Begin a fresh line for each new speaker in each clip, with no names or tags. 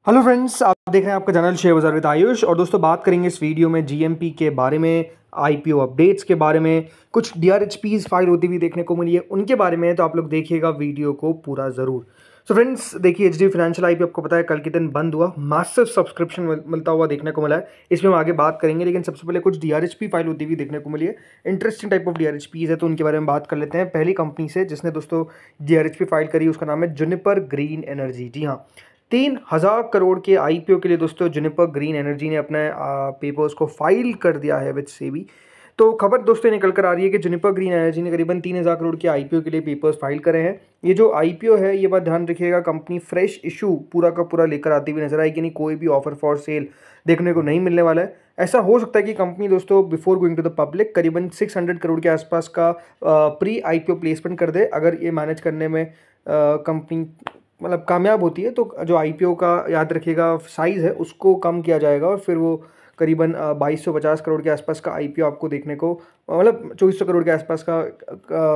Hello friends, आप देख रहे हैं आपका चैनल शेयर बाजार विद आयुष। और दोस्तों बात करेंगे इस वीडियो में जीएमपी के बारे में, आईपीओ अपडेट्स के बारे में, कुछ डीआरएचपीज फाइल होती हुई देखने को मिली है उनके बारे में। तो आप लोग देखिएगा वीडियो को पूरा ज़रूर। सो फ्रेंड्स देखिए, एचडी फाइनेंशियल आईपीओ आपको पता है कल के दिन बंद हुआ, मासिव सब्सक्रिप्शन मिलता हुआ देखने को मिला है। इसमें हम आगे बात करेंगे, लेकिन सबसे पहले कुछ डीआरएचपी फाइल होती हुई देखने को मिली है। इंटरेस्टिंग टाइप ऑफ डीआरएचपीज है, तो उनके बारे में बात कर लेते हैं। पहली कंपनी से जिसने दोस्तों डीआरएचपी फाइल करी उसका नाम है जुनिपर ग्रीन एनर्जी। जी हाँ, 3,000 करोड़ के आईपीओ के लिए दोस्तों जुनिपर ग्रीन एनर्जी ने अपने पेपर्स को फाइल कर दिया है विद सेबी। तो खबर दोस्तों निकल कर आ रही है कि जुनिपर ग्रीन एनर्जी ने करीबन 3,000 करोड़ के आईपीओ के लिए पेपर्स फाइल करे हैं। ये जो आईपीओ है, ये बात ध्यान रखिएगा, कंपनी फ्रेश इशू पूरा का पूरा लेकर आती हुई नजर आएगी। नहीं, कोई भी ऑफर फॉर सेल देखने को नहीं मिलने वाला है। ऐसा हो सकता है कि कंपनी दोस्तों before going to the public करीबन 600 करोड़ के आसपास का प्री आईपीओ प्लेसमेंट कर दे। अगर ये मैनेज करने में कंपनी मतलब कामयाब होती है तो जो आईपीओ का याद रखिएगा साइज़ है उसको कम किया जाएगा और फिर वो करीबन 2250 करोड़ के आसपास का आईपीओ आपको देखने को, मतलब 2400 करोड़ के आसपास का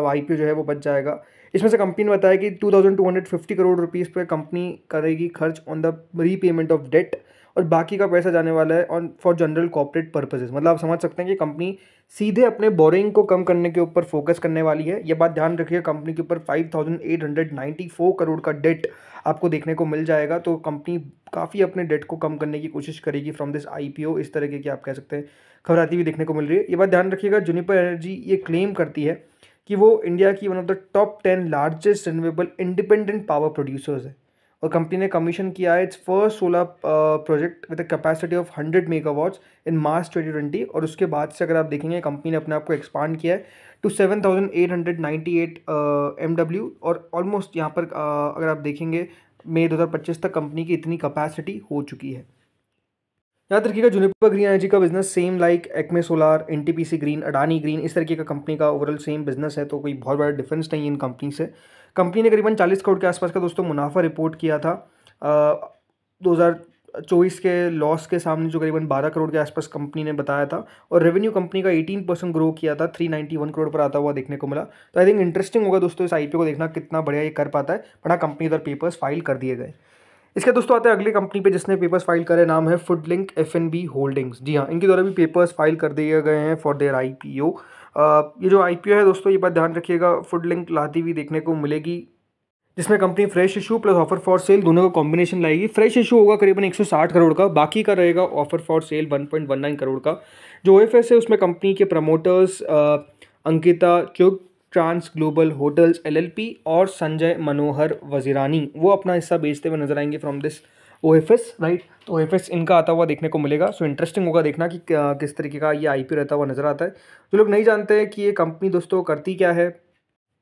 आईपीओ जो है वो बच जाएगा। इसमें से कंपनी ने बताया कि 2250 करोड़ रुपीज़ पे कंपनी करेगी खर्च on the repayment of debt, और बाकी का पैसा जाने वाला है on for general corporate purposes. मतलब आप समझ सकते हैं कि कंपनी सीधे अपने बोरिंग को कम करने के ऊपर फोकस करने वाली है। यह बात ध्यान रखिए, कंपनी के ऊपर 5,894 करोड़ का डेट आपको देखने को मिल जाएगा। तो कंपनी काफ़ी अपने डेट को कम करने की कोशिश करेगी फ्रॉम दिस आईपीओ। इस तरह की आप कह सकते हैं खबर आती हुई देखने को मिल रही है। ये बात ध्यान रखिएगा, जुनिपर एनर्जी ये क्लेम करती है कि वो इंडिया की one of the top 10 largest renewable independent power producers है। और कंपनी ने कमीशन किया है its first solar project with a capacity of 100 megawatts in March 2020। और उसके बाद से अगर आप देखेंगे कंपनी ने अपने आप को एक्सपांड किया है टू 7,898 MW। और ऑलमोस्ट यहाँ पर अगर आप देखेंगे मई 2025 तक कंपनी की इतनी कैपेसिटी हो चुकी है। याद रखिएगा, जुनिपर ग्रीन एनर्जी का business same like Acme solar, NTPC green, Adani green, इस तरीके का कंपनी का ओवरऑल सेम बिजनेस है। तो कोई बहुत बड़ा डिफरेंस नहीं है इन कंपनी से। कंपनी ने करीबन 40 करोड़ के आसपास का दोस्तों मुनाफा रिपोर्ट किया था 2024 के लॉस के सामने, जो करीबन 12 करोड़ के आसपास कंपनी ने बताया था। और रेवेन्यू कंपनी का 18% ग्रो किया था, 391 करोड़ पर आता हुआ देखने को मिला। तो आई थिंक इंटरेस्टिंग होगा दोस्तों इस आईपीओ को देखना कितना बढ़िया ये कर पाता है। बड़ा कंपनी इधर पेपर्स फाइल कर दिए गए। इसके दोस्तों आते हैं अगली कंपनी पे जिसने पेपर्स फाइल करे, नाम है फूडलिंक एफएनबी होल्डिंग्स। जी हाँ, इनके द्वारा भी पेपर्स फाइल कर दिए गए हैं फॉर देयर आईपीओ। ये जो आईपीओ है दोस्तों, ये बात ध्यान रखिएगा, फूडलिंक लाती हुई देखने को मिलेगी, जिसमें company fresh issue plus offer for sale दोनों का कॉम्बिनेशन लाएगी। फ्रेश इशू होगा करीबन 160 करोड़ का, बाकी का रहेगा ऑफर फॉर सेल 1.19 करोड़ का। जो ओएफएस है उसमें कंपनी के प्रमोटर्स अंकिता चुग, ट्रांस ग्लोबल होटल्स एलएलपी और संजय मनोहर वजीरानी, वो अपना हिस्सा बेचते हुए नजर आएंगे फ्रॉम दिस ओएफएस, राइट। तो ओएफएस इनका आता हुआ देखने को मिलेगा। सो इंटरेस्टिंग होगा देखना कि किस तरीके का ये आईपीओ रहता हुआ नजर आता है। जो लोग नहीं जानते हैं कि ये कंपनी दोस्तों करती क्या है,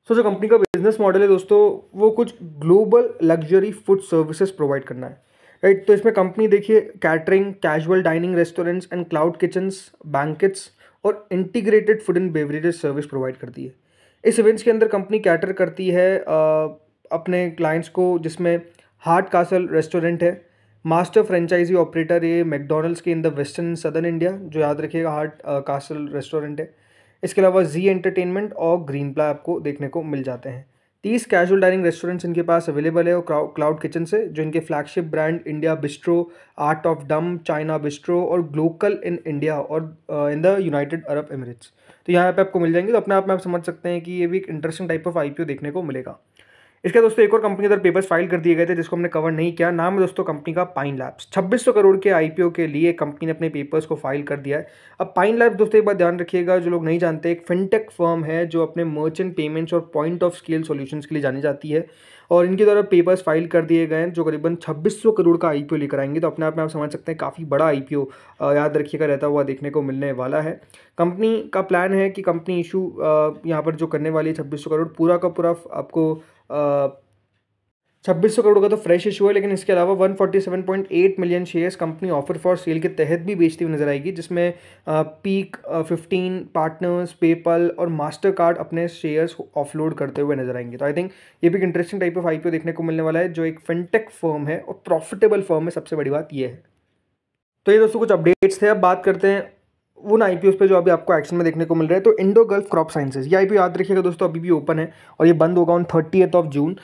सो जो कंपनी का बिजनेस मॉडल है दोस्तों, वो कुछ global luxury food services provide करना है, राइट। तो इसमें कंपनी देखिए catering, casual dining, restaurants and cloud kitchens, banquets और integrated food and beverages service provide करती है। इस इवेंट्स के अंदर कंपनी कैटर करती है अपने क्लाइंट्स को, जिसमें हार्ट कासल रेस्टोरेंट है, मास्टर फ्रेंचाइजी ऑपरेटर ये मैकडोनल्ड्स के in the western southern India, जो याद रखिएगा हार्ट कासल रेस्टोरेंट है। इसके अलावा जी एंटरटेनमेंट और ग्रीन प्ला आपको देखने को मिल जाते हैं। 30 कैजुअल डाइनिंग रेस्टोरेंट्स इनके पास अवेलेबल है, और क्लाउड किचन से जो इनके flagship brand India bistro, art of डम, चाइना बिस्ट्रो और ग्लोकल इन इंडिया और in the United Arab Emirates, तो यहाँ पे आपको मिल जाएंगे। तो अपने आप में आप समझ सकते हैं कि ये भी एक इंटरेस्टिंग टाइप ऑफ आईपीओ देखने को मिलेगा। इसके दोस्तों एक और कंपनी इधर पेपर्स फाइल कर दिए गए थे जिसको हमने कवर नहीं किया। नाम है दोस्तों कंपनी का पाइन लैब्स। 2600 करोड़ के आईपीओ के लिए कंपनी ने अपने पेपर्स को फाइल कर दिया है। अब पाइन लैब्स दोस्तों एक बात ध्यान रखिएगा, जो लोग नहीं जानते, एक फिनटेक फर्म है जो अपने मर्चेंट पेमेंट्स और पॉइंट ऑफ स्केल सॉल्यूशंस के लिए जानी जाती है। और इनके द्वारा पेपर्स फाइल कर दिए गए हैं जो करीबन 2600 करोड़ का आईपीओ लेकर आएंगे। तो अपने आप में आप समझ सकते हैं काफ़ी बड़ा आईपीओ याद रखिएगा रहता हुआ देखने को मिलने वाला है। कंपनी का प्लान है कि कंपनी इशू यहाँ पर जो करने वाली है 2600 करोड़, पूरा का पूरा आपको 2600 करोड़ का तो फ्रेश इशू है, लेकिन इसके अलावा 147.8 million shares company offer for sale के तहत भी बेचती हुई नजर आएगी, जिसमें पीक 15 पार्टनर्स, पेपल और मास्टर कार्ड अपने शेयर्स ऑफलोड करते हुए नजर आएंगे। तो आई थिंक ये भी एक इंटरेस्टिंग टाइप ऑफ आईपीओ देखने को मिलने वाला है, जो एक फिनटेक फर्म है और प्रॉफिटेबल फर्म है। सबसे बड़ी बात ये है। तो ये दोस्तों कुछ अपडेट्स थे। अब बात करते हैं उन आईपीओ पे जो अभी आपको एक्शन में देखने को मिल रहा है। तो इंडो गल्फ क्रॉप साइंसेज, ये आईपीओ याद रखिएगा दोस्तों, अभी भी ओपन है और ये बंद होगा ऑन 30 जून।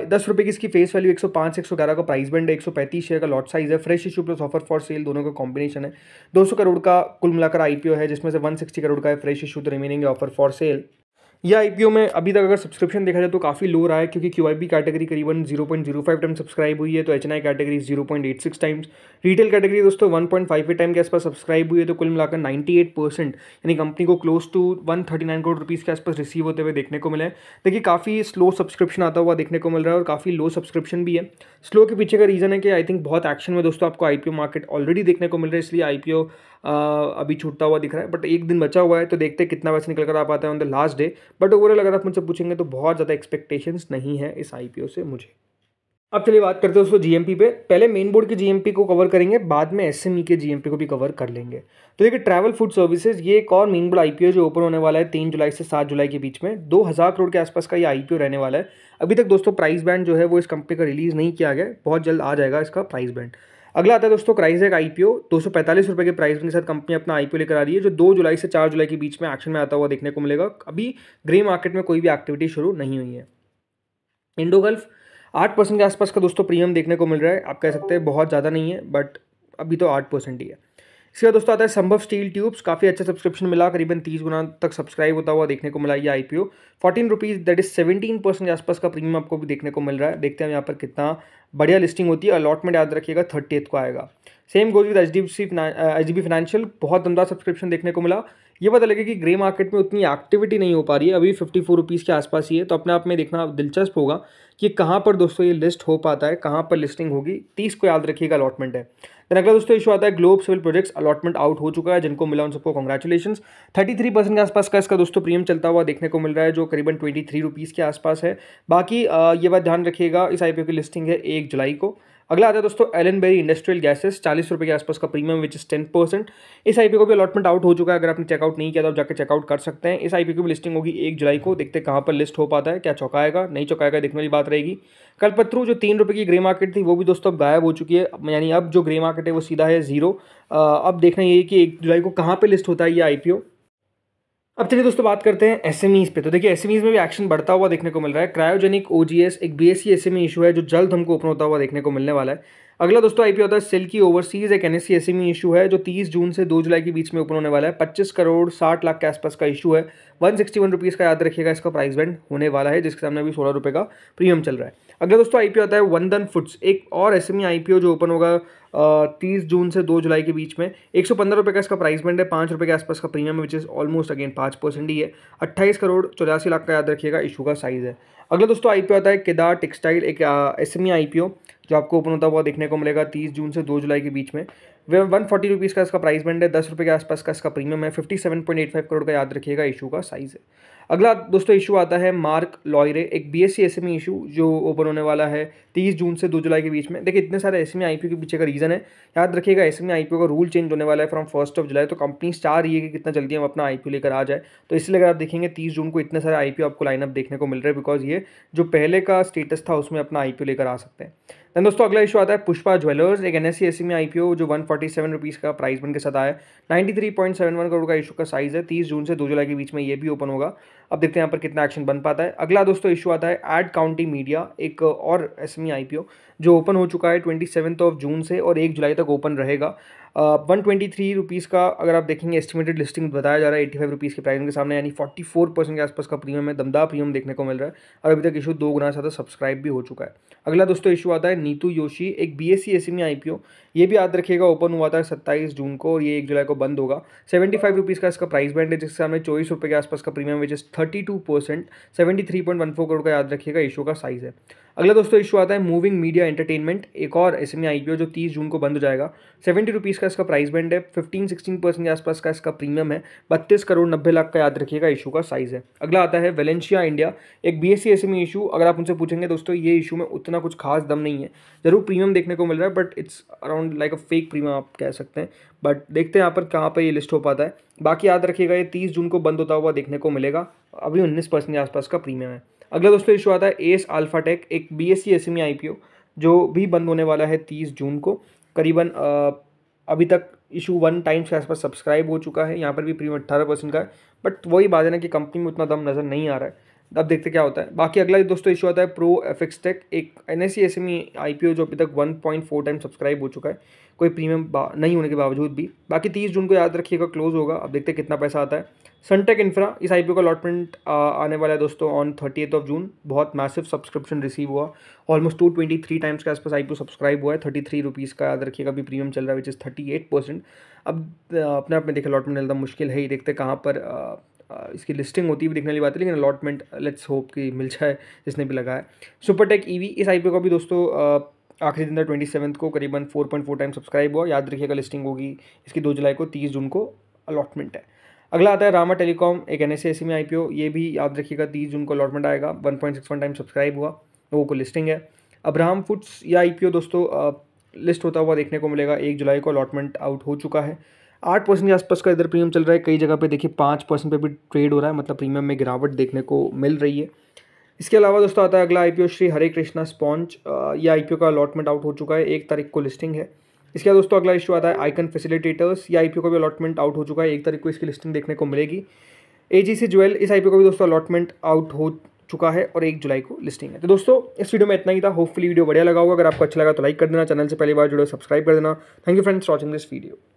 10 रुपये की इसकी फेस वैल्यू, 105 से 111 का प्राइस बैंड है, 135 शेयर का लॉट साइज है, fresh issue plus offer for sale दोनों का कॉम्बिनेशन है। 200 करोड़ का कुल मिलाकर आईपीओ है, जिसमें से 160 करोड़ का है फ्रेश इशू, तो रिमेनिंग है ऑफर फॉर सेल। यह आईपीओ में अभी तक अगर सब्सक्रिप्शन देखा जाए तो काफ़ी लो रहा है, क्योंकि क्यूआईबी कैटेगरी करीबन 0.05 टाइम सब्सक्राइब हुई है, तो HNI category 0.86 times, retail category दोस्तों 1.58 टाइम के आसपास सब्सक्राइब हुई है। तो कुल मिलाकर 98% यानी कंपनी को क्लोज टू 139 करोड़ रुपीज़ के आसपास रिसीव होते हुए देखने को मिले हैं। देखिए काफ़ी स्लो सब्सक्रिप्शन आता हुआ देखने को मिल रहा है और काफ़ी लो सब्सक्रिप्शन भी है। स्लो के पीछे का रीज़न है कि आई थिंक बहुत एक्शन में दोस्तों आपको आईपीओ मार्केट ऑलरेडी देखने को मिल रहा है, इसलिए आईपीओ अभी छूटता हुआ दिख रहा है। बट एक दिन बचा हुआ है, तो देखते हैं कितना पैसा निकल कर आ पाता है on the last day. But overall अगर आप मुझसे पूछेंगे तो बहुत ज़्यादा एक्सपेक्टेशंस नहीं है इस आईपीओ से मुझे। अब चलिए बात करते हैं दोस्तों जीएमपी पे। पहले मेन बोर्ड के जीएमपी को कवर करेंगे, बाद में एसएमई के जीएमपी को भी कवर कर लेंगे। तो देखिए ट्रैवल फूड सर्विसेज, ये एक और मेन बोर्ड आईपीओ जो ओपन होने वाला है 3 जुलाई से 7 जुलाई के बीच में। 2000 करोड़ के आसपास का ये आईपीओ रहने वाला है। अभी तक दोस्तों प्राइस बैंड जो है वो इस कंपनी का रिलीज नहीं किया गया, बहुत जल्द आ जाएगा इसका प्राइस बैंड। अगला आता है दोस्तों क्राइजेक आईपीओ, 245 रुपये के प्राइस के साथ कंपनी अपना आईपीओ लेकर आ रही है, जो 2 जुलाई से 4 जुलाई के बीच में एक्शन में आता हुआ देखने को मिलेगा। अभी ग्रे मार्केट में कोई भी एक्टिविटी शुरू नहीं हुई है। इंडो गल्फ 8% के आसपास का दोस्तों प्रीमियम देखने को मिल रहा है। आप कह सकते हैं बहुत ज़्यादा नहीं है, बट अभी तो 8% ही है। इसके बाद दोस्तों आता है संभव स्टील ट्यूब्स, काफ़ी अच्छा सब्सक्रिप्शन मिला, करीबन 30 गुना तक सब्सक्राइब होता हुआ देखने को मिला ये आईपीओ। 14 रुपीज़ दैट इज 17% के आसपास का प्रीमियम आपको भी देखने को मिल रहा है। देखते हैं यहाँ पर कितना बढ़िया लिस्टिंग होती है। अलॉटमेंट याद रखिएगा 30 को आएगा। Same goes with HDB financial, बहुत दमदार सब्सक्रिप्शन देखने को मिला। ये पता लगे कि ग्रे मार्केट में उतनी एक्टिविटी नहीं हो पा रही है, अभी 54 रुपीज़ के आसपास ही है। तो अपने आप में देखना दिलचस्प होगा कि कहाँ पर दोस्तों ये लिस्ट हो पाता है, कहाँ पर लिस्टिंग होगी। 30 को याद रखिएगा अलॉटमेंट है। देन अगला दोस्तों इशू आता है Globe Civil Projects, allotment out हो चुका है, जिनको मिला उन सबको कॉन्ग्रेचुलेशंस। 33% के आसपास का इसका दोस्तों प्रीमियम चलता हुआ देखने को मिल रहा है, जो करीबन 23 रुपीज़ के आसपास है। बाकी ये बात ध्यान रखिएगा, इस आईपीओ की लिस्टिंग है 1 जुलाई को। अगला आता है दोस्तों एलन बेरी इंडस्ट्रियल गैसेस, 40 रुपये के आसपास का प्रीमियम विच इज 10%। इस आईपीओ को भी अलॉटमेंट आउट हो चुका है, अगर आपने चेकआउट नहीं किया तो आप जाकर चेकआउट कर सकते हैं। इस आईपीओ की भी लिस्टिंग होगी 1 जुलाई को, देखते हैं कहाँ पर लिस्ट हो पाता है, क्या चौंकाएगा नहीं चौंकाएगा देखने वाली बात रहेगी। कल्पत्रु जो 3 रुपये की ग्रे मार्केट थी वो भी दोस्तों अब गायब हो चुकी है, यानी अब जो ग्रे मार्केट है वो सीधा है 0। अब देखना ये कि 1 जुलाई को कहाँ पर लिस्ट होता है ये आईपीओ। अब चलिए दोस्तों बात करते हैं एसएमईज पे। तो देखिए एसएमईज में भी एक्शन बढ़ता हुआ देखने को मिल रहा है। क्रायोजेनिक ओजीएस एक बीएसई एसएमई इशू है, जो जल्द हमको ओपन होता हुआ देखने को मिलने वाला है। अगला दोस्तों आईपीओ होता है सिल्की ओवरसीज, एक एनएससी एसएमई इशू है, जो 30 जून से 2 जुलाई के बीच में ओपन होने वाला है। 25 करोड़ 60 लाख के आसपास का इशू है। 161 रुपीज़ का याद रखिएगा इसका प्राइस बैंड होने वाला है, जिसके सामने अभी 16 रुपये का प्रीमियम चल रहा है। अगला दोस्तों आईपीओ आता है वंदन फूड्स, एक और एसएमई आईपीओ जो ओपन होगा 30 जून से 2 जुलाई के बीच में। 115 रुपये का इसका प्राइस बैंड है, 5 रुपये के आसपास का premium, which is almost again 5% ही है। 28 करोड़ 84 लाख का याद रखिएगा इशू का साइज़ है। अगला दोस्तों आईपीओ आता है केदार टेक्सटाइल, एक एसएमई आईपीओ जो आपको ओपन होता हुआ देखने को मिलेगा 30 जून से 2 जुलाई के बीच में। 140 रुपीज़ का इसका प्राइस बैंड है, 10 रुपये के आसपास का इसका प्रीमियम है। 57.85 करोड़ का याद रखिएगा इशू का साइज़ है। अगला दोस्तों इशू आता है मार्क लॉयरे, एक बीएससी एसएमई इशू जो ओपन होने वाला है 30 जून से 2 जुलाई के बीच में। देखिए इतने सारे एसएमई आईपीओ के पीछे का रीज़न है, याद रखिएगा एसएमई आईपीओ का रूल चेंज होने वाला है फ्रॉम 1 जुलाई। तो कंपनी चाह रही है कि कितना जल्दी हम अपना आईपीओ लेकर आ जाए, तो इसलिए अगर आप देखेंगे 30 जून को इतने सारे आईपीओ आपको लाइनअप देखने को मिल रहे हैं, बिकॉज ये जो पहले का स्टेटस था उसमें अपना आईपीओ लेकर आ सकते हैं। देन दोस्तों अगला इशू आता है पुष्पा ज्वेलर्स, एक एनएससी एसएमई आईपीओ जो 147 रुपीज़ का प्राइस बन के साथ आया। 93.71 करोड़ का इशू का साइज़ है। 30 जून से 2 जुलाई के बीच में ये भी ओपन होगा। अब देखते हैं यहाँ पर कितना एक्शन बन पाता है। अगला दोस्तों इशू आता है एड काउंटी मीडिया, एक और एसएमई आईपीओ जो ओपन हो चुका है 27 जून से और 1 जुलाई तक ओपन रहेगा। 123 रुपीज़ का अगर आप देखेंगे एस्टिमेटेड लिस्टिंग बताया जा रहा है 85 रुपीज़ के प्राइस के सामने, यानी 44% के आसपास का प्रीमियम है। दमदार प्रीमियम देखने को मिल रहा है और अभी तक इशू 2 गुना ज़्यादा सब्सक्राइब भी हो चुका है। अगला दोस्तों इशू आता है नीतू योशी, एक बीएससी एसएमई आईपीओ, ये भी याद रखिएगा ओपन हुआ था 27 जून को और ये 1 जुलाई को बंद होगा। 75 रुपीज़ का इसका प्राइस बैंड है, जिसके सामने 24 रुपये के आसपास का प्रीमियम विच इज़ 32%। 73.14 करोड़ का याद रखिएगा इशू का साइज़ है। अगला दोस्तों इशू आता है मूविंग मीडिया एंटरटेनमेंट, एक और एसएमई आईपीओ जो 30 जून को बंद हो जाएगा। 70 रुपीज़ का इसका प्राइस बैंड है। 15-16% के आसपास का इसका प्रीमियम है। 32 करोड़ 90 लाख का याद रखिएगा इशू का साइज़ है। अगला आता है वेलेंशिया इंडिया, एक बीएससी एसएमई इशू। अगर आप उनसे पूछेंगे दोस्तों ये इशू में उतना कुछ खास दम नहीं है, जरूर प्रीमियम देखने को मिल रहा है but it's around like a fake premium आप कह सकते हैं। बट देखते हैं यहाँ पर कहाँ पर ये लिस्ट हो पाता है। बाकी याद रखिएगा ये 30 जून को बंद होता हुआ देखने को मिलेगा, अभी 19% के आसपास का प्रीमियम है। अगला दोस्तों इशू आता है एस अल्फाटेक, एक बीएससी एसएमई आईपीओ जो भी बंद होने वाला है 30 जून को। करीबन अभी तक इशू 1 टाइम्स के आसपास सब्सक्राइब हो चुका है, यहाँ पर भी प्रीमियम 18% का है, बट वही बात है ना कि कंपनी में उतना दम नज़र नहीं आ रहा है। अब देखते क्या होता है। बाकी अगला दोस्तों इशू आता है प्रो एफएक्स टेक, एक NSE SME IPO जो अभी तक 1.4 टाइम सब्सक्राइब हो चुका है, कोई प्रीमियम नहीं होने के बावजूद भी। बाकी 30 जून को याद रखिएगा क्लोज होगा, अब देखते हैं कितना पैसा आता है। सनटेक इंफ्रा, इस IPO का अलॉटमेंट आने वाला है दोस्तों ऑन 30 जून। बहुत मैसिव सब्सक्रिप्शन रिसीव हुआ, ऑलमोस्ट 223 टाइम्स के आसपास IPO सब्सक्राइब हुआ है। 33 रुपीज़ का याद रखिएगा अभी प्रीमियम चल रहा है, विच इज़ 38%। अब अपने आप में देखिए अलॉटमेंट मिलना मुश्किल है ही, देखते हैं कहाँ पर इसकी लिस्टिंग होती है, देखने वाली बात है, लेकिन अलॉटमेंट लेट्स होप कि मिल जाए जिसने भी लगाया। सुपरटेक EV, इस IPO का भी दोस्तों आखिरी दिन था 27 को, करीबन 4.4 टाइम सब्सक्राइब हुआ। याद रखिएगा लिस्टिंग होगी इसकी 2 जुलाई को, 30 जून को अलॉटमेंट है। अगला आता है रामा टेलीकॉम, एक NSE SME IPO, ये भी याद रखिएगा 30 जून को अलॉटमेंट आएगा। 1.61 टाइम सब्सक्राइब हुआ, लोगों को लिस्टिंग है। अब्राहम फूड्स, यह IPO दोस्तों लिस्ट होता हुआ देखने को मिलेगा। 1 जुलाई को अलॉटमेंट आउट हो चुका है। 8% के आसपास का इधर प्रीमियम चल रहा है, कई जगह पे देखिए 5% पे भी ट्रेड हो रहा है, मतलब प्रीमियम में गिरावट देखने को मिल रही है। इसके अलावा दोस्तों आता है अगला IPO श्री हरे कृष्णा स्पॉन्ज, ये IPO का अलॉटमेंट आउट हो चुका है, 1 तारीख को लिस्टिंग है। इसके बाद दोस्तों अगला इशू आता है आइकन फैसिलिटेटर्स, ये IPO का भी अलॉटमेंट आउट हो चुका है, 1 तारीख को इसकी लिस्टिंग देखने को मिलेगी। AGC ज्वेल, इस IPO का भी दोस्तों अलॉटमेंट आउट हो चुका है और 1 जुलाई को लिस्टिंग है। तो दोस्तों इस वीडियो में इतना ही था, होपफुली वीडियो बढ़िया लगा होगा। अगर आपको अच्छा लगा तो लाइक कर देना, चैनल से पहली बार जुड़े सब्सक्राइब कर देना। Thank you friends for watching this video.